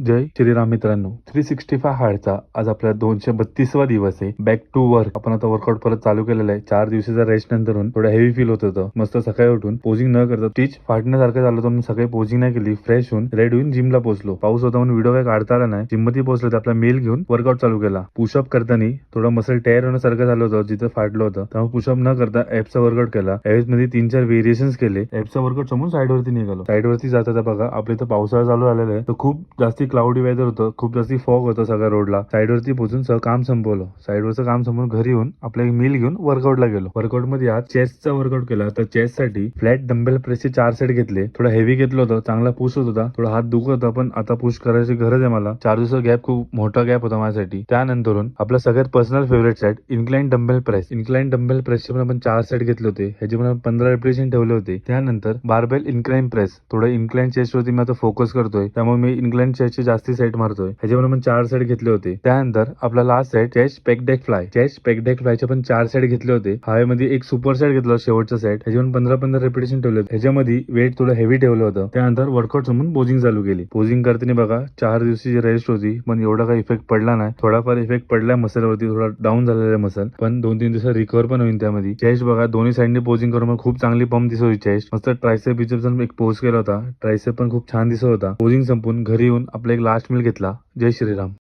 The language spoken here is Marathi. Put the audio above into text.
जय श्रीराम मित्रांनो, 365 हार्डचा आज आपला 232वा दिवस आहे. Back to work. आपण आता वर्कआउट परत चालू केलेला आहे. 4 दिवसाचा रेस्ट नंतरून थोडं हेवी फील होत होतं. मस्त सकाळी उठून पोजिंग न करता स्टिच फाटण्यासारखं झालं होतं. सकाळी पोजिंग नाही केली, फ्रेश होऊन रेडी होऊन जिमला पोहोचलो. पाऊस होता म्हणून व्हिडिओ काही काढता आला नाही. जिम मध्ये पोहोचलो तर आपला मेल घेऊन वर्कआउट चालू केला. पुशअप करताना थोडं मसल टेअर होण्यासारखं झालं होतं, जिथं फाटलं होतं. त्यामुळे पुशअप न करता ऍपचा वर्कआउट केला. ऍप मध्ये 3-4 व्हेरिएशन्स केले. ऍपचा वर्कआउट समोर साईड वरती निघालो. साईड वरती जाता बघा आपल्या इथं पावसाळा चालू झालेला आहे, तर खूप जास्ती क्लाउडी वेदर होतं, खूप जास्ती फॉग होतं सगळ्या रोडला. साईड वरती पोहोचून सगळं काम संपवलं. साईड वरचं काम संपवून घरी येऊन आपल्या एक मील घेऊन वर्कआउटला गेलो. वर्कआउट मध्ये आज चेस्टचा वर्कआउट केला. तर चेस्ट साठी फ्लॅट डंबेल प्रेसचे 4 सेट घेतले. थोडा हेवी घेतलं होतं, चांगला पुश होत होता. थोडा हात दुखत होता, पण आता पुश करायची गरज आहे मला. 4 दिवसाचा गॅप खूप मोठा गॅप होता माझ्यासाठी. त्यानंतरून आपला सगळ्यात personal favourite set incline dumbbell press. Incline dumbbell प्रेसचे पण आपण 4 सेट घेतले होते. ह्याचे पण 15 रिपिटेशन ठेवले होते. त्यानंतर बारबेल इन्क्लाइन प्रेस. थोडं इन्क्लाइन चेस्ट वरती मी आता फोकस करतोय, त्यामुळे मी इन्क्लाइन चेस्टचे जास्ती सेट मारतोय. ह्याचे पण आपण 4 सेट घेतले होते. त्यानंतर आपला last set chest pec deck fly. Chest pec deck फ्लायचे पण 4 सेट घेतले होते. हवेमध्ये एक सुपर सेट घेतला शेवटचा सेट. ह्याचे पण 15-15 रिपिटेशन ठेवले होते. ह्याच्यामध्ये वेट थोडं हेवी ठेवलं होतं. त्यानंतर वर्कआउट समोर पोजिंग चालू केली. पोजिंग करताना बघा 4 दिवसाची रेस्ट होती, पण एवढा काही इफेक्ट पडला नाही. थोडाफार इफेक्ट पडला मसलवरती, थोडा डाऊन झालेला मसल, पण 2-3 दिवसात रिकवर पण होईल. त्यामध्ये चेस्ट बघा दोन्ही साईडने पोजिंग करून खूप चांगली पंप दिसत होती चेस्ट. मस्त ट्रायसेप बिसेप एक पोज केला होता. ट्रायसेप पण खूप छान दिसत होता. पोजिंग संपून घरी येऊन आपला एक लास्ट मील घेतला. जय श्रीराम.